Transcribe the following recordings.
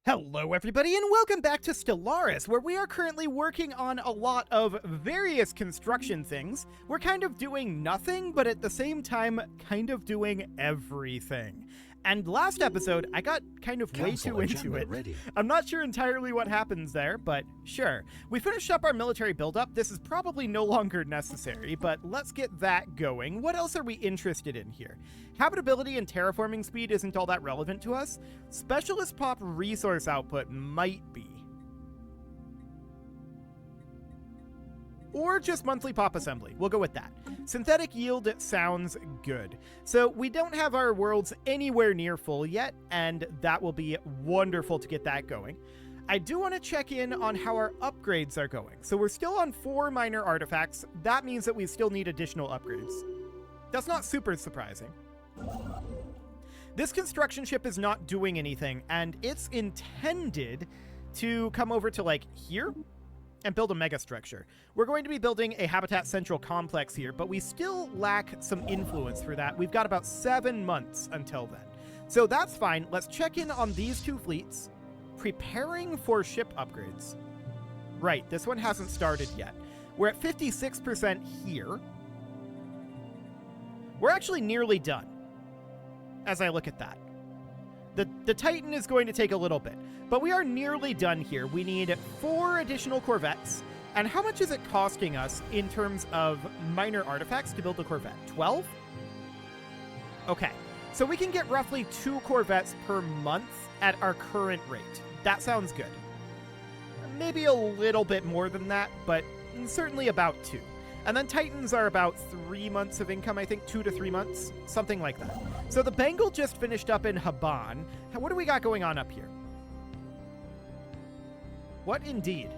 Hello everybody and welcome back to Stellaris, where we are currently working on a lot of various construction things. We're kind of doing nothing, but at the same time, kind of doing everything. And last episode, I got kind of way too into it. I'm not sure entirely what happens there, but sure. We finished up our military buildup. This is probably no longer necessary, but let's get that going. What else are we interested in here? Habitability and terraforming speed isn't all that relevant to us. Specialist pop resource output might be. Or just monthly pop assembly. We'll go with that. Synthetic yield sounds good. So we don't have our worlds anywhere near full yet, and that will be wonderful to get that going. I do want to check in on how our upgrades are going. So we're still on 4 minor artifacts. That means that we still need additional upgrades. That's not super surprising. This construction ship is not doing anything, and it's intended to come over to, like, here and build a mega structure. We're going to be building a Habitat Central complex here, but we still lack some influence for that. We've got about 7 months until then. So that's fine. Let's check in on these 2 fleets. Preparing for ship upgrades. Right, this one hasn't started yet. We're at 56% here. We're actually nearly done, as I look at that. The Titan is going to take a little bit, but we are nearly done here. We need 4 additional Corvettes. And how much is it costing us in terms of minor artifacts to build a Corvette? 12? Okay, so we can get roughly 2 Corvettes per month at our current rate. That sounds good. Maybe a little bit more than that, but certainly about 2. And then Titans are about 3 months of income, I think, 2 to 3 months, something like that. So the Bengal just finished up in Haban. What do we got going on up here? What indeed?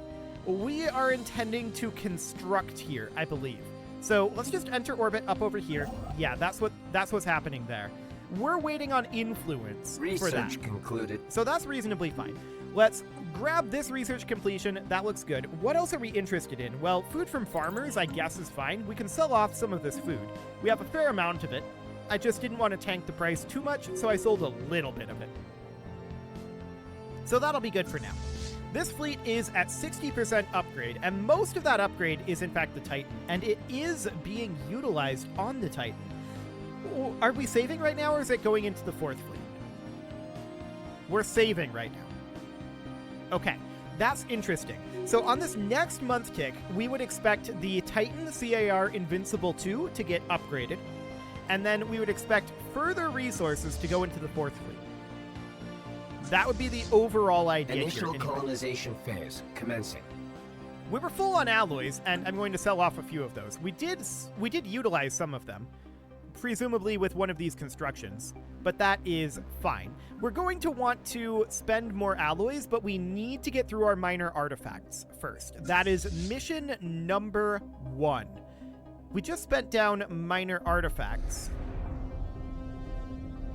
We are intending to construct here, I believe. So let's just enter orbit up over here. Yeah, that's what's happening there. We're waiting on influence for that. Research concluded. So that's reasonably fine. Let's grab this research completion. That looks good. What else are we interested in? Well, food from farmers, I guess, is fine. We can sell off some of this food. We have a fair amount of it. I just didn't want to tank the price too much, so I sold a little bit of it. So that'll be good for now. This fleet is at 60% upgrade, and most of that upgrade is in fact the Titan, and it is being utilized on the Titan. Are we saving right now, or is it going into the 4th fleet? We're saving right now. Okay, that's interesting. So on this next month tick, we would expect the Titan CAR Invincible 2 to get upgraded, and then we would expect further resources to go into the 4th fleet. That would be the overall idea. Initial colonization phase commencing. We were full on alloys, and I'm going to sell off a few of those. We did utilize some of them, presumably with one of these constructions, but that is fine. We're going to want to spend more alloys, but we need to get through our minor artifacts first. That is mission number 1. We just spent down minor artifacts.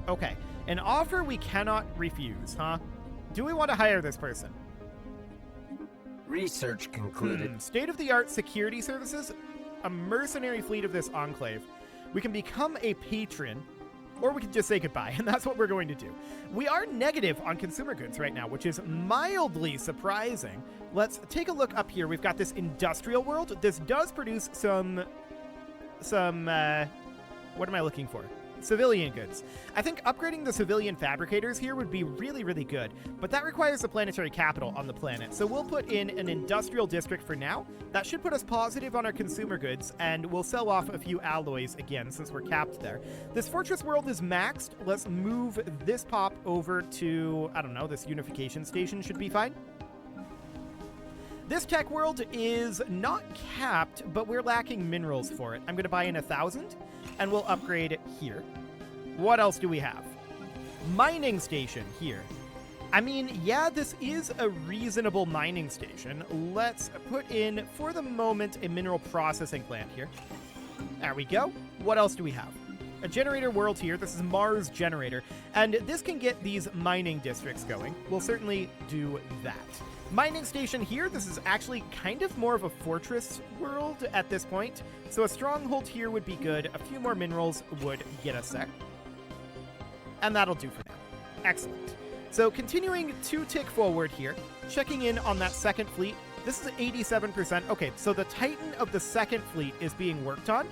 Okay, an offer we cannot refuse, huh? Do we want to hire this person? Research concluded. State-of-the-art security services, a mercenary fleet of this enclave. We can become a patron, or we can just say goodbye, and that's what we're going to do. We are negative on consumer goods right now, which is mildly surprising. Let's take a look up here. We've got this industrial world. This does produce some what am I looking for? Civilian goods. I think upgrading the civilian fabricators here would be really, really good, but that requires a planetary capital on the planet, so we'll put in an industrial district for now. That should put us positive on our consumer goods, and we'll sell off a few alloys again since we're capped there. This fortress world is maxed. Let's move this pop over to, I don't know, this unification station should be fine. This tech world is not capped, but we're lacking minerals for it. I'm going to buy in 1,000, and we'll upgrade here. What else do we have? Mining station here. I mean, yeah, this is a reasonable mining station. Let's put in, for the moment, a mineral processing plant here. There we go. What else do we have? A generator world here. This is Mars generator, and this can get these mining districts going. We'll certainly do that. Mining station here. This is actually kind of more of a fortress world at this point, so a stronghold here would be good. A few more minerals would get us there, and that'll do for now. Excellent. So continuing to tick forward here, checking in on that second fleet. This is 87%. Okay, so the Titan of the second fleet is being worked on.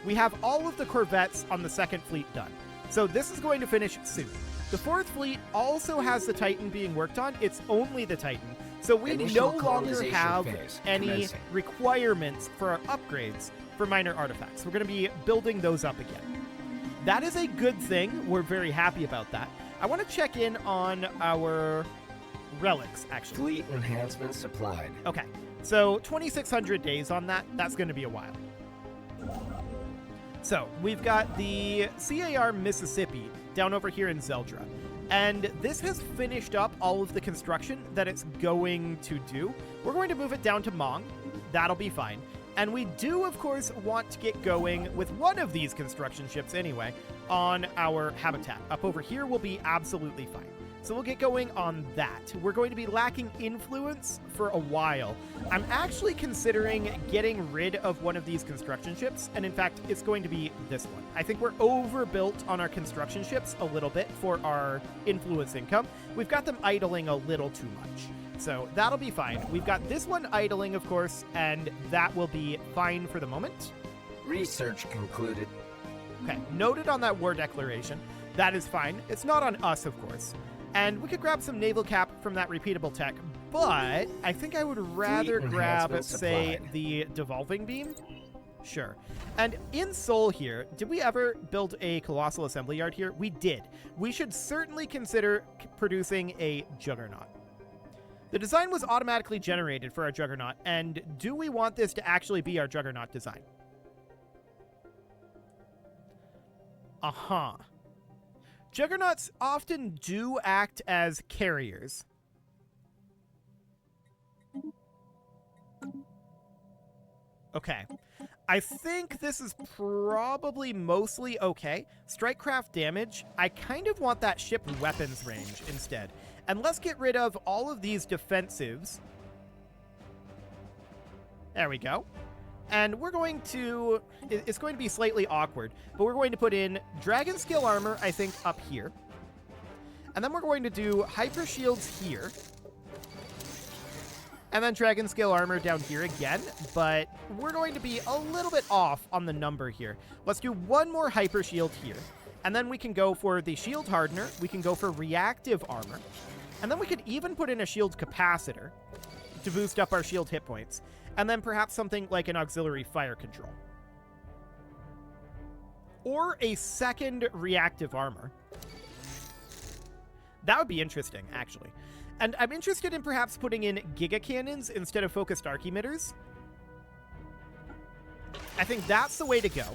We have all of the corvettes on the second fleet done. So this is going to finish soon. The fourth fleet also has the Titan being worked on. It's only the Titan. So we Initial no longer colonization have phase any commencing. requirements for our upgrades for minor artifacts. We're going to be building those up again. That is a good thing. We're very happy about that. I want to check in on our relics, actually. Fleet enhancement supplied. Okay, so 2,600 days on that. That's going to be a while. So we've got the CAR Mississippi down over here in Zeldra. And this has finished up all of the construction that it's going to do. We're going to move it down to Mong. That'll be fine. And we do, of course, want to get going with one of these construction ships anyway on our habitat. Up over here will be absolutely fine. So we'll get going on that. We're going to be lacking influence for a while. I'm actually considering getting rid of one of these construction ships, and in fact, it's going to be this one. I think we're overbuilt on our construction ships a little bit for our influence income. We've got them idling a little too much. So that'll be fine. We've got this one idling, of course, and that will be fine for the moment. Research concluded. Okay, noted on that war declaration. That is fine. It's not on us, of course. And we could grab some naval cap from that repeatable tech, but I think I would rather grab, say, the devolving beam. Sure. And in Seoul here, did we ever build a colossal assembly yard here? We did. We should certainly consider producing a Juggernaut. The design was automatically generated for our Juggernaut, and do we want this to actually be our Juggernaut design? Uh-huh. Juggernauts often do act as carriers. Okay. I think this is probably mostly okay. Strikecraft damage, I kind of want that ship weapons range instead. And let's get rid of all of these defensives. There we go. And we're going to, it's going to be slightly awkward, but we're going to put in Dragon Scale Armor, I think, up here. And then we're going to do Hyper Shields here. And then Dragon Scale Armor down here again, but we're going to be a little bit off on the number here. Let's do one more Hyper Shield here. And then we can go for the Shield Hardener. We can go for Reactive Armor. And then we could even put in a Shield Capacitor to boost up our shield hit points. And then perhaps something like an auxiliary fire control. Or a second reactive armor. That would be interesting, actually. And I'm interested in perhaps putting in Giga Cannons instead of focused arc emitters. I think that's the way to go.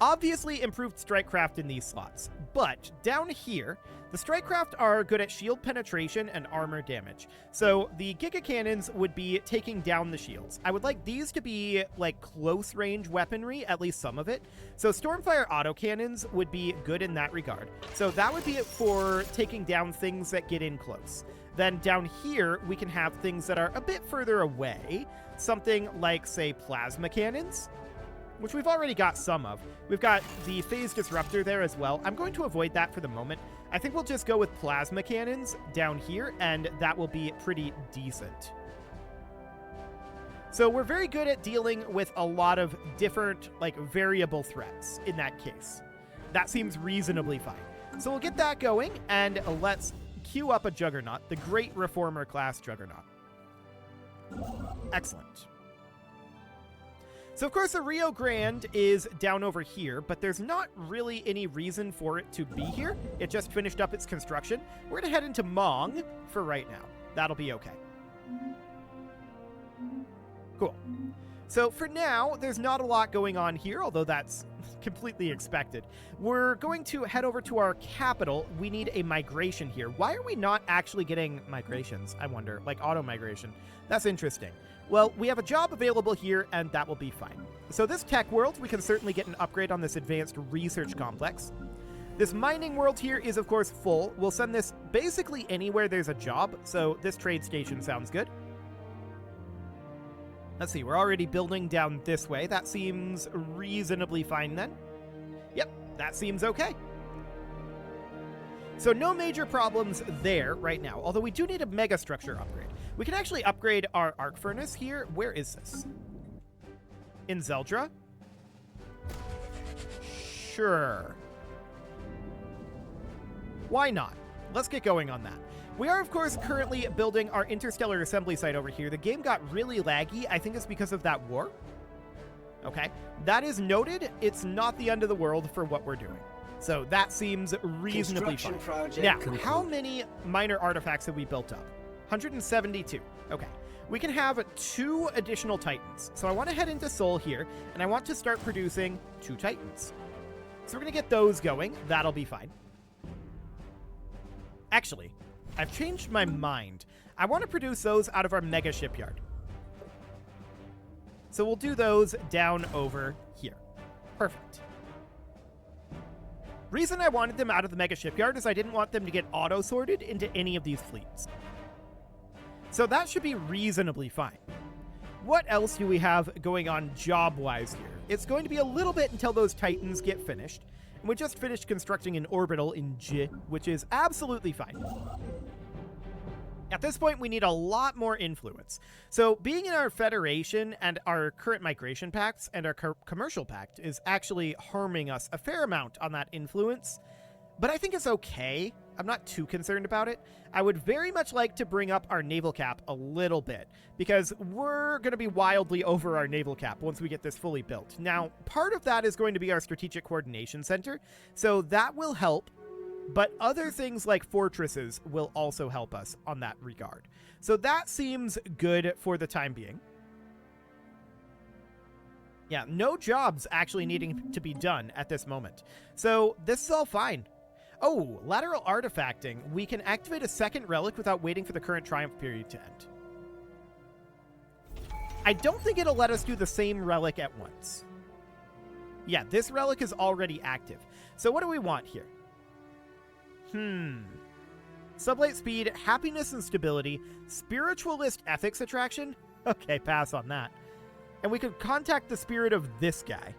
Obviously improved Strikecraft in these slots, but down here, the Strikecraft are good at shield penetration and armor damage. So the Giga Cannons would be taking down the shields. I would like these to be like close range weaponry, at least some of it. So Stormfire autocannons would be good in that regard. So that would be it for taking down things that get in close. Then down here, we can have things that are a bit further away. Something like, say, plasma cannons, which we've already got some of. We've got the Phase Disruptor there as well. I'm going to avoid that for the moment. I think we'll just go with plasma cannons down here, and that will be pretty decent. So we're very good at dealing with a lot of different, like, variable threats in that case. That seems reasonably fine. So we'll get that going, and let's queue up a Juggernaut, the Great Reformer class Juggernaut. Excellent. So, of course, the Rio Grande is down over here, but there's not really any reason for it to be here. It just finished up its construction. We're going to head into Mong for right now. That'll be okay. Cool. So, for now, there's not a lot going on here, although that's completely expected. We're going to head over to our capital. We need a migration here. Why are we not actually getting migrations, I wonder? Like auto-migration. That's interesting. Well, we have a job available here, and that will be fine. So this tech world, we can certainly get an upgrade on this advanced research complex. This mining world here is, of course, full. We'll send this basically anywhere there's a job, so this trade station sounds good. Let's see, we're already building down this way. That seems reasonably fine then. Yep, that seems okay. So no major problems there right now, although we do need a megastructure upgrade. We can actually upgrade our arc furnace here. Where is this? In Zeldra? Sure. Why not? Let's get going on that. We are, of course, currently building our interstellar assembly site over here. The game got really laggy. I think it's because of that war. Okay. That is noted. It's not the end of the world for what we're doing. So that seems reasonably fine. Now, how many minor artifacts have we built up? 172. Okay. We can have 2 additional Titans. So I want to head into Sol here, and I want to start producing 2 Titans. So we're going to get those going. That'll be fine. Actually, I've changed my mind. I want to produce those out of our mega shipyard. So we'll do those down over here. Perfect. Reason I wanted them out of the mega shipyard is I didn't want them to get auto-sorted into any of these fleets. So that should be reasonably fine. What else do we have going on job-wise here? It's going to be a little bit until those Titans get finished. And we just finished constructing an orbital in J, which is absolutely fine. At this point, we need a lot more influence. So being in our Federation and our current migration pacts and our commercial pact is actually harming us a fair amount on that influence. But I think it's okay. I'm not too concerned about it. I would very much like to bring up our naval cap a little bit, because we're going to be wildly over our naval cap once we get this fully built. Now, part of that is going to be our Strategic Coordination Center, so that will help, but other things like fortresses will also help us on that regard. So that seems good for the time being. Yeah, no jobs actually needing to be done at this moment. So this is all fine. Oh, lateral artifacting. We can activate a second relic without waiting for the current triumph period to end. I don't think it'll let us do the same relic at once. Yeah, this relic is already active. So what do we want here? Sublight speed, happiness and stability, spiritualist ethics attraction? Okay, pass on that. And we could contact the spirit of this guy.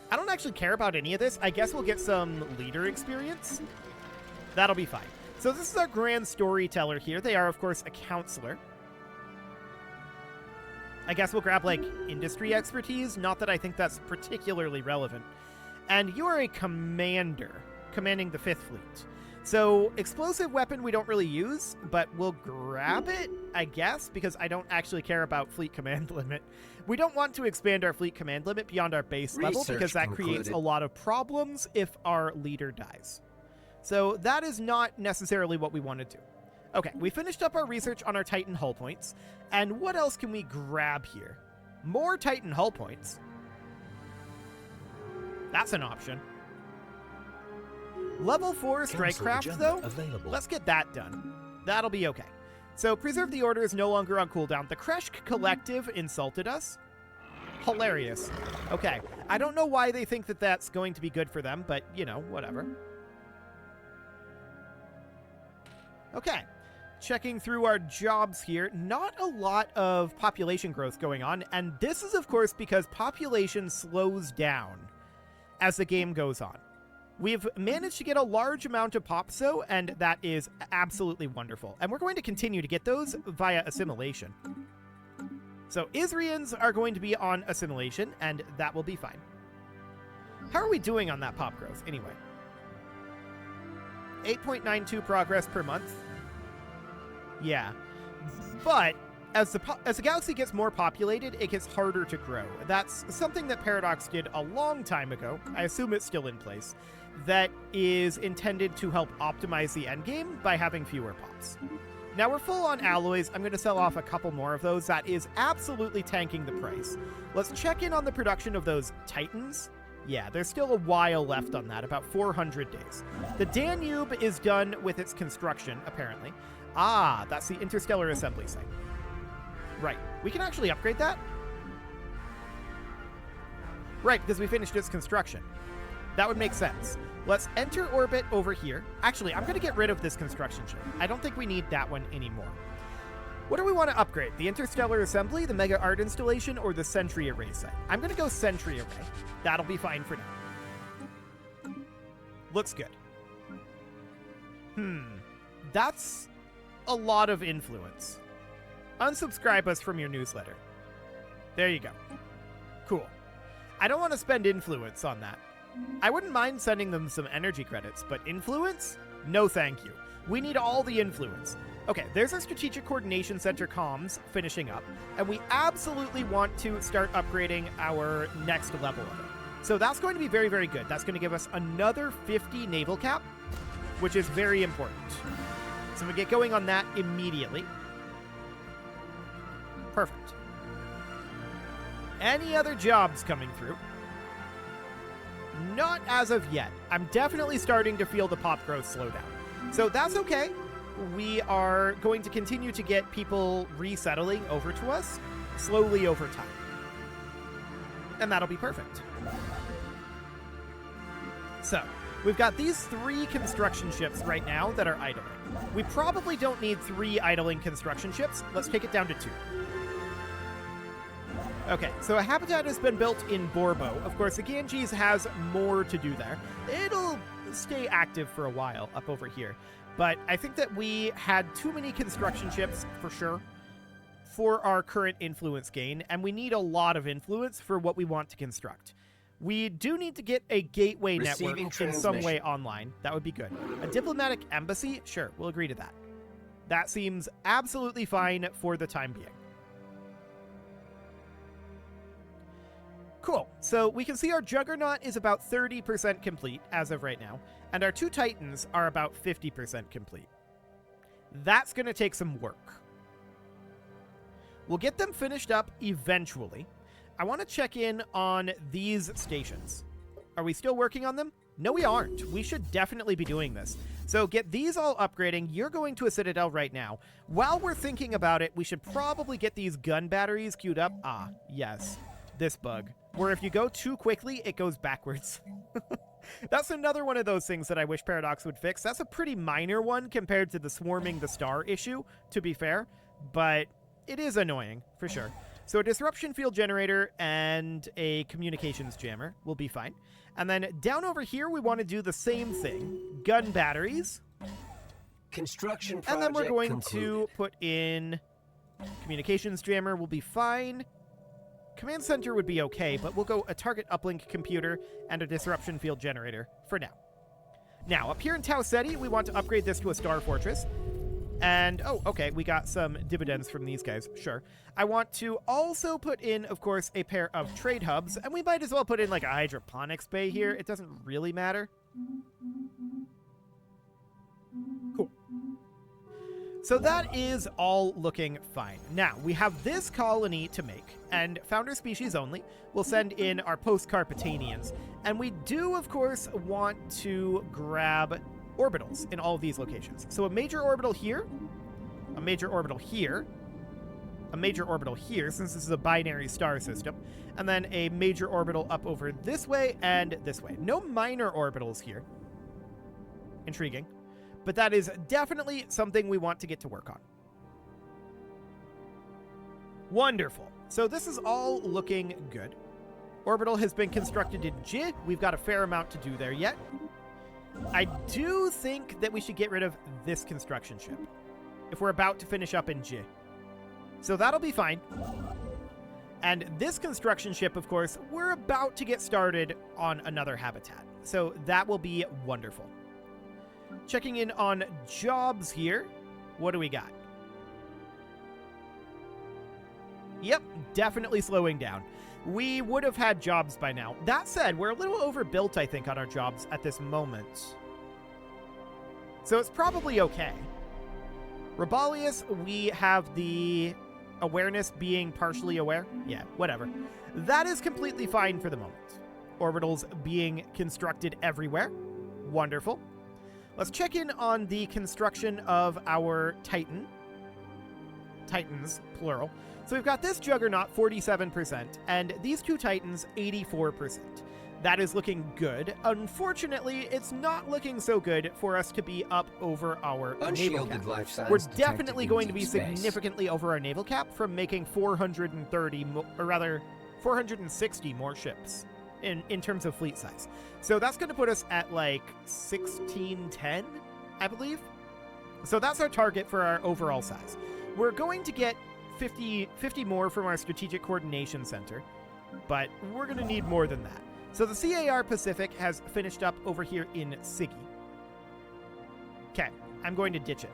I don't actually care about any of this. I guess we'll get some leader experience. That'll be fine. So this is our grand storyteller here. They are, of course, a counselor. I guess we'll grab, like, industry expertise. Not that I think that's particularly relevant. And you are a commander, commanding the 5th Fleet. So explosive weapon we don't really use, but we'll grab it, I guess, because I don't actually care about fleet command limit. We don't want to expand our fleet command limit beyond our base level, because that creates a lot of problems if our leader dies. So that is not necessarily what we want to do. Okay, we finished up our research on our Titan hull points, and what else can we grab here? More Titan hull points. That's an option. Level 4 strike craft, though, let's get that done. That'll be okay. So, Preserve the Order is no longer on cooldown. The Kreshk Collective insulted us. Hilarious. Okay, I don't know why they think that that's going to be good for them, but, you know, whatever. Okay, checking through our jobs here. Not a lot of population growth going on, and this is, of course, because population slows down as the game goes on. We've managed to get a large amount of popso, and that is absolutely wonderful. And we're going to continue to get those via assimilation. So Isrians are going to be on assimilation, and that will be fine. How are we doing on that pop growth, anyway? 8.92 progress per month. Yeah. But as the galaxy gets more populated, it gets harder to grow. That's something that Paradox did a long time ago. I assume it's still in place. That is intended to help optimize the endgame by having fewer pops. Now we're full on alloys. I'm going to sell off a couple more of those. That is absolutely tanking the price. Let's check in on the production of those Titans. Yeah, there's still a while left on that, about 400 days. The Danube is done with its construction, apparently. Ah, that's the interstellar assembly site. Right, we can actually upgrade that? Right, because we finished its construction. That would make sense. Let's enter orbit over here. Actually, I'm going to get rid of this construction ship. I don't think we need that one anymore. What do we want to upgrade? The interstellar assembly, the mega art installation, or the sentry array site? I'm going to go sentry array. That'll be fine for now. Looks good. That's a lot of influence. Unsubscribe us from your newsletter. There you go. Cool. I don't want to spend influence on that. I wouldn't mind sending them some energy credits, but influence? No thank you. We need all the influence. Okay, there's our Strategic Coordination Center comms finishing up, and we absolutely want to start upgrading our next level of it. So that's going to be very, very good. That's going to give us another 50 naval cap, which is very important. So we get going on that immediately. Perfect. Any other jobs coming through? Not as of yet. I'm definitely starting to feel the pop growth slow down. So that's okay. We are going to continue to get people resettling over to us slowly over time. And that'll be perfect. So, we've got these 3 construction ships right now that are idling. We probably don't need 3 idling construction ships. Let's take it down to 2. Okay, so a habitat has been built in Borbo. Of course, the Ganges has more to do there. It'll stay active for a while up over here. But I think that we had too many construction ships, for sure, for our current influence gain, and we need a lot of influence for what we want to construct. We do need to get a gateway network in some way online. That would be good. A diplomatic embassy? Sure, we'll agree to that. That seems absolutely fine for the time being. Cool. So we can see our Juggernaut is about 30% complete as of right now, and our 2 Titans are about 50% complete. That's going to take some work. We'll get them finished up eventually. I want to check in on these stations. Are we still working on them? No, we aren't. We should definitely be doing this. So get these all upgrading. You're going to a Citadel right now. While we're thinking about it, we should probably get these gun batteries queued up. Ah, yes. This bug, where if you go too quickly, it goes backwards. That's another one of those things that I wish Paradox would fix. That's a pretty minor one compared to the swarming the star issue, to be fair, but it is annoying, for sure. So a disruption field generator and a communications jammer will be fine. And then down over here, we want to do the same thing. Gun batteries. Construction project and then we're going concluded. to put in communications jammer will be fine. Command center would be okay, but we'll go a target uplink computer and a disruption field generator for now. Now, up here in Tau Ceti, we want to upgrade this to a star fortress. And, oh, okay, we got some dividends from these guys, sure. I want to also put in, of course, a pair of trade hubs, and we might as well put in, like, a hydroponics bay here. It doesn't really matter. Cool. So that is all looking fine. Now, we have this colony to make, and founder species only. We'll send in our post-Carpetanians, and we do, of course, want to grab orbitals in all of these locations. So a major orbital here, a major orbital here, a major orbital here, since this is a binary star system, and then a major orbital up over this way and this way. No minor orbitals here. Intriguing. But that is definitely something we want to get to work on. Wonderful. So this is all looking good. Orbital has been constructed in J. We've got a fair amount to do there yet. I do think that we should get rid of this construction ship if we're about to finish up in J. So that'll be fine. And this construction ship, of course, we're about to get started on another habitat. So that will be wonderful. Checking in on jobs here. What do we got? Yep, definitely slowing down. We would have had jobs by now. That said, we're a little overbuilt, I think, on our jobs at this moment. So it's probably okay. Robalius, we have the awareness being partially aware. Yeah, whatever. That is completely fine for the moment. Orbitals being constructed everywhere. Wonderful. Let's check in on the construction of our Titan. Titans, plural. So we've got this Juggernaut, 47%, and these 2 Titans, 84%. That is looking good. Unfortunately, it's not looking so good for us to be up over our naval Unshielded cap. life signs We're detected definitely in going to deep be space. significantly over our naval cap from making 460 more ships in terms of fleet size. So that's going to put us at like 1610 I believe. So that's our target for our overall size. We're going to get 50 more from our Strategic Coordination Center, but we're going to need more than that. So the CAR Pacific has finished up over here in Siggy. Okay, I'm going to ditch it.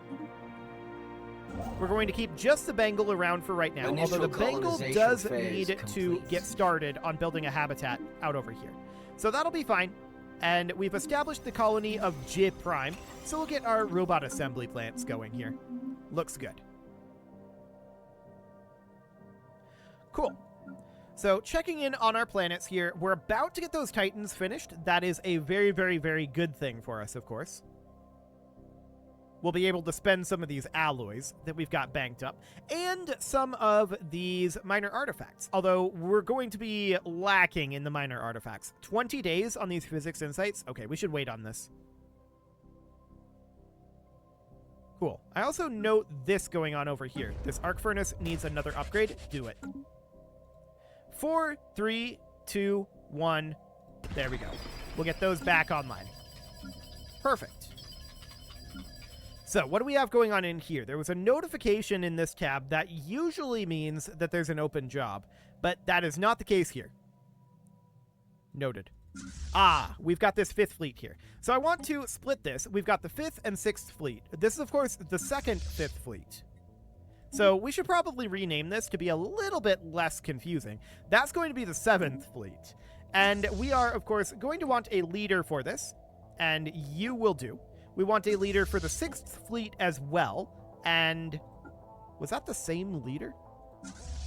We're going to keep just the Bengal around for right now, although the Bengal does need to get started on building a habitat out over here. So that'll be fine. And we've established the colony of J Prime, so we'll get our robot assembly plants going here. Looks good. Cool. So checking in on our planets here, we're about to get those Titans finished. That is a very, very, very good thing for us, of course. We'll be able to spend some of these alloys that we've got banked up, and some of these minor artifacts, although we're going to be lacking in the minor artifacts. 20 days on these physics insights? Okay, we should wait on this. Cool. I also note this going on over here. This arc furnace needs another upgrade. Do it. 4, 3, 2, 1. There we go. We'll get those back online. Perfect. So what do we have going on in here? There was a notification in this tab that usually means that there's an open job, but that is not the case here. Noted. Ah, we've got this 5th fleet here. So I want to split this. We've got the 5th and 6th fleet. This is, of course, the 2nd 5th fleet. So we should probably rename this to be a little bit less confusing. That's going to be the 7th fleet. And we are, of course, going to want a leader for this, and you will do. We want a leader for the 6th fleet as well, and was that the same leader?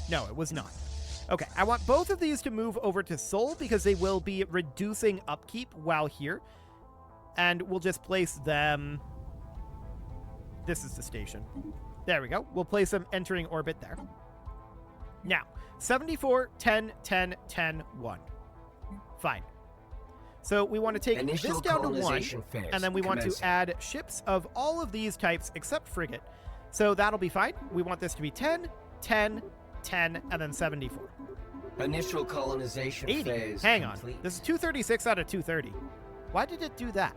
No, it was not. Okay, I want both of these to move over to Seoul because they will be reducing upkeep while here, and we'll just place them... This is the station. There we go. We'll place them entering orbit there. Now, 74, 10, 10, 10, 1. Fine. So we want to take this down to 1, and then we want to add ships of all of these types except frigate. So that'll be fine. We want this to be 10, 10, 10, and then 74. Initial colonization 80. phase Hang complete. on. This is 236 out of 230. Why did it do that?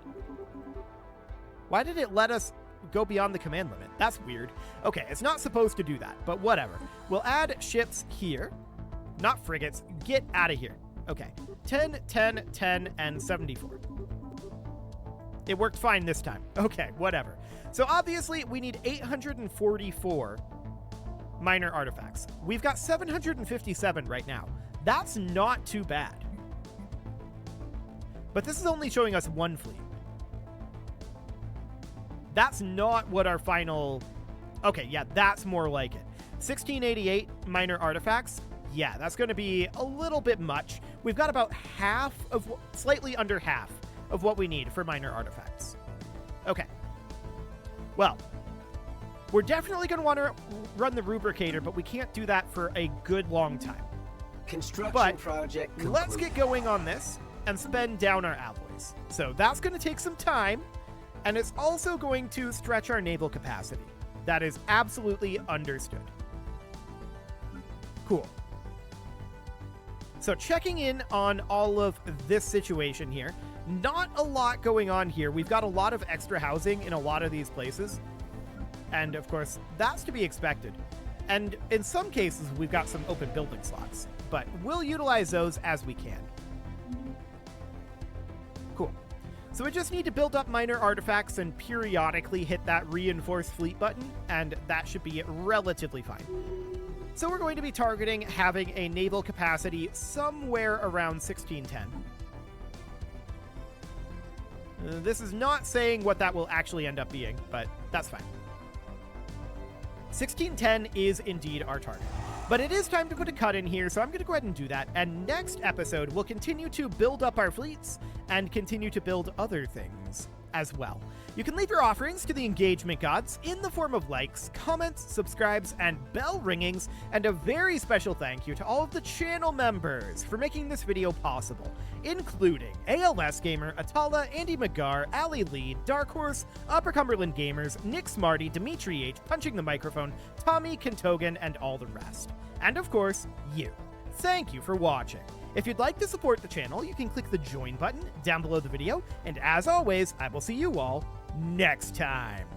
Why did it let us go beyond the command limit? That's weird. Okay, it's not supposed to do that, but whatever. We'll add ships here. Not frigates. Get out of here. Okay. 10, 10, 10, and 74. It worked fine this time. Okay, whatever. So obviously, we need 844 minor artifacts. We've got 757 right now. That's not too bad. But this is only showing us 1 fleet. That's not what our final... Okay, yeah, that's more like it. 1688 minor artifacts. Yeah, that's going to be a little bit much. We've got about half of, slightly under half of what we need for minor artifacts. Okay. Well, we're definitely going to want to run the rubricator, but we can't do that for a good long time. Construction project complete. Let's get going on this and spend down our alloys. So that's going to take some time, and it's also going to stretch our naval capacity. That is absolutely understood. Cool. So checking in on all of this situation here, not a lot going on here. We've got a lot of extra housing in a lot of these places. And of course, that's to be expected. And in some cases, we've got some open building slots, but we'll utilize those as we can. Cool. So we just need to build up minor artifacts and periodically hit that reinforce fleet button, and that should be relatively fine. So we're going to be targeting having a naval capacity somewhere around 1610. This is not saying what that will actually end up being, but that's fine. 1610 is indeed our target. But it is time to put a cut in here, so I'm going to go ahead and do that. And next episode, we'll continue to build up our fleets and continue to build other things as well. You can leave your offerings to the engagement gods in the form of likes, comments, subscribes, and bell ringings, and a very special thank you to all of the channel members for making this video possible, including ALS Gamer, Atala, Andy McGar, Ali Lee, Dark Horse, Upper Cumberland Gamers, Nick Smarty, Dimitri H, Punching the Microphone, Tommy Kentogan, and all the rest. And of course, you. Thank you for watching. If you'd like to support the channel, you can click the join button down below the video, and as always, I will see you all next time.